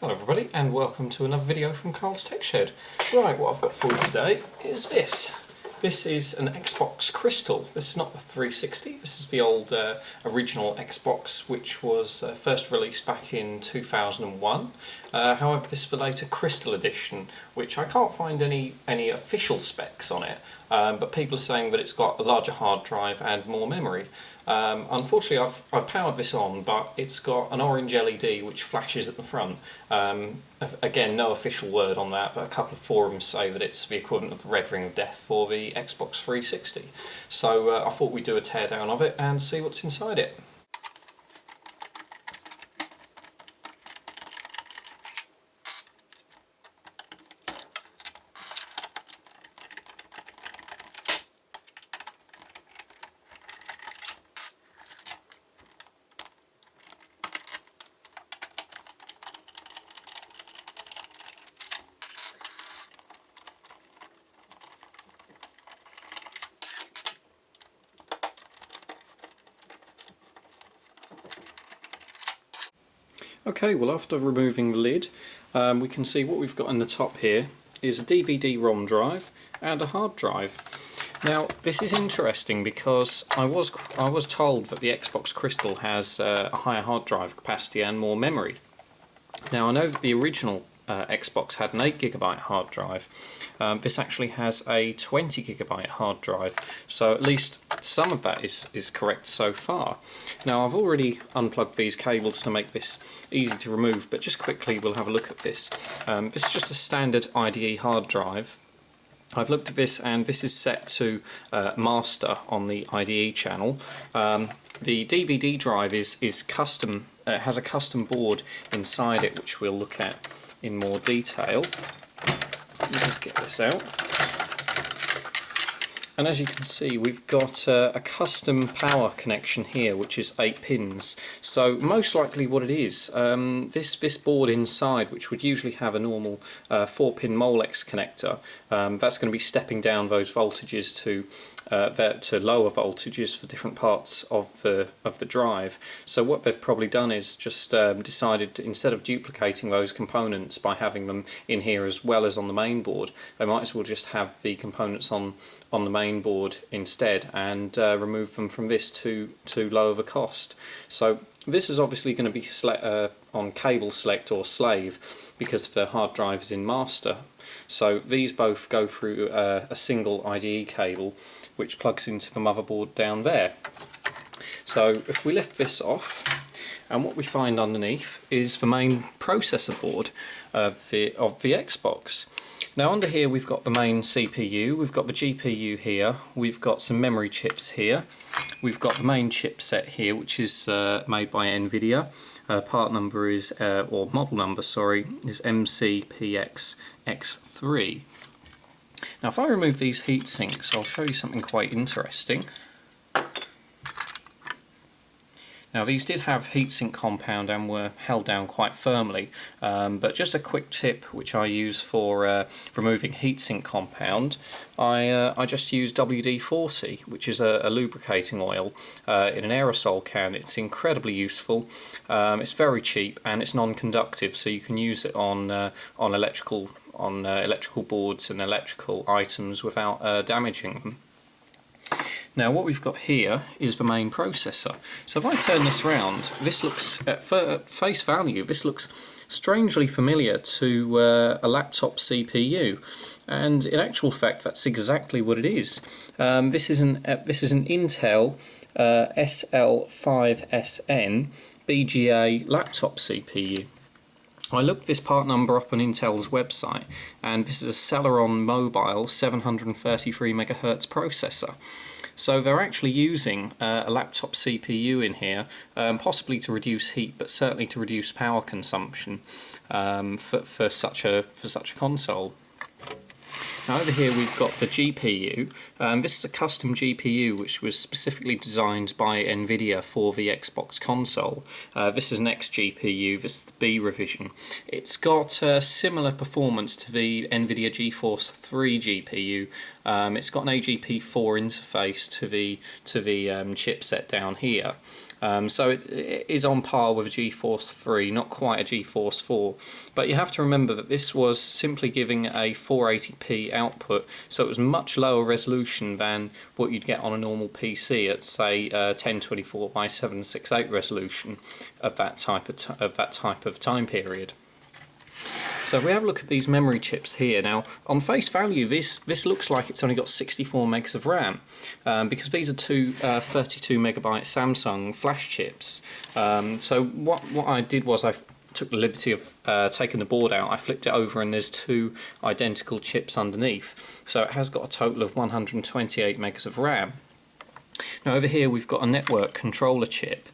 Hello everybody and welcome to another video from Carl's Tech Shed. Right, what I've got for you today is this. This is an Xbox Crystal. This is not the 360, this is the old original Xbox which was first released back in 2001. However, this is the later Crystal edition, which I can't find any official specs on it, but people are saying that it's got a larger hard drive and more memory. Unfortunately, I've powered this on, but it's got an orange LED which flashes at the front. Again, no official word on that, but a couple of forums say that it's the equivalent of the red ring of death for the Xbox 360. So I thought we'd do a teardown of it and see what's inside it. Okay, well, after removing the lid, we can see what we've got in the top here is a DVD-ROM drive and a hard drive. Now, this is interesting because I was told that the Xbox Crystal has a higher hard drive capacity and more memory. Now, I know that the original Xbox had an 8GB hard drive. This actually has a 20GB hard drive, so at least some of that is correct so far. Now, I've already unplugged these cables to make this easy to remove, but just quickly we'll have a look at this. This is just a standard IDE hard drive. I've looked at this and this is set to master on the IDE channel. The DVD drive is custom, has a custom board inside it which we'll look at in more detail. Let me just get this out. And as you can see, we've got a custom power connection here, which is 8 pins. So most likely what it is, this board inside, which would usually have a normal 4-pin Molex connector, that's going to be stepping down those voltages to lower voltages for different parts of the drive. So what they've probably done is just decided to, instead of duplicating those components by having them in here as well as on the main board, they might as well just have the components on the main board instead and remove them from this to lower the cost. So this is obviously going to be on cable select or slave because the hard drive is in master. So these both go through a single IDE cable which plugs into the motherboard down there. So if we lift this off, and what we find underneath is the main processor board of the Xbox. Now under here we've got the main CPU, we've got the GPU here, we've got some memory chips here, we've got the main chipset here which is made by NVIDIA. Part number is, or model number, sorry, is MCPX-X3. Now if I remove these heat sinks, I'll show you something quite interesting. Now these did have heatsink compound and were held down quite firmly, but just a quick tip which I use for removing heatsink compound, I just use WD-40, which is a lubricating oil in an aerosol can. It's incredibly useful, it's very cheap and it's non-conductive, so you can use it on electrical boards and electrical items without damaging them. Now what we've got here is the main processor. So if I turn this round, this looks, at face value, this looks strangely familiar to a laptop CPU. And in actual fact that's exactly what it is. This is an Intel SL5SN BGA laptop CPU. I looked this part number up on Intel's website, and this is a Celeron Mobile 733 MHz processor. So they're actually using a laptop CPU in here, possibly to reduce heat, but certainly to reduce power consumption for such a console. Now over here we've got the GPU. This is a custom GPU which was specifically designed by NVIDIA for the Xbox console. This is an X GPU, this is the B revision. It's got similar performance to the NVIDIA GeForce 3 GPU. It's got an AGP4 interface to the chipset down here. So it is on par with a GeForce 3, not quite a GeForce 4, but you have to remember that this was simply giving a 480p output, so it was much lower resolution than what you'd get on a normal PC at, say, 1024 by 768 resolution of that type of time period. So if we have a look at these memory chips here, now on face value this looks like it's only got 64 megs of RAM, because these are two 32 megabyte Samsung flash chips. So what I did was I took the liberty of taking the board out, I flipped it over, and there's two identical chips underneath. So it has got a total of 128 megs of RAM. Now over here we've got a network controller chip,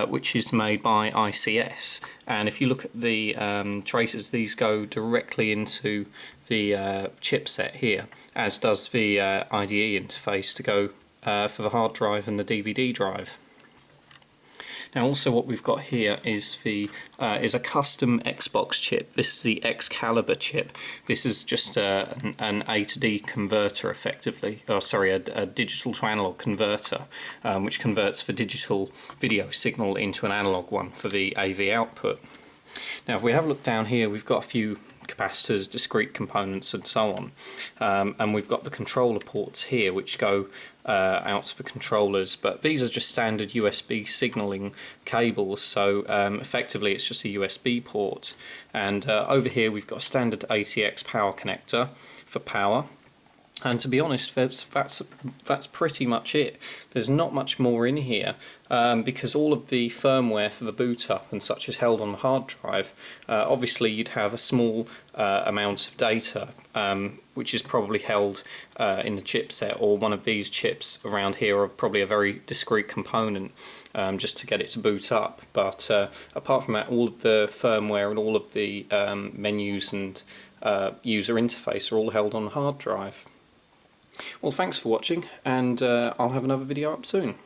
which is made by ICS, and if you look at the traces, these go directly into the chipset here, as does the IDE interface to go for the hard drive and the DVD drive. Now also what we've got here is a custom Xbox chip. This is the Xcalibur chip. This is just an A to D converter effectively, or sorry, a digital to analog converter, which converts the digital video signal into an analog one for the AV output. Now if we have a look down here, we've got a few capacitors, discrete components and so on, and we've got the controller ports here which go out to the controllers, but these are just standard USB signaling cables, so effectively it's just a USB port. And over here we've got a standard ATX power connector for power, and to be honest that's pretty much it. There's not much more in here, because all of the firmware for the boot up and such is held on the hard drive. Obviously you'd have a small amount of data which is probably held in the chipset, or one of these chips around here are probably a very discrete component just to get it to boot up, but apart from that, all of the firmware and all of the menus and user interface are all held on the hard drive. Well, thanks for watching, and I'll have another video up soon.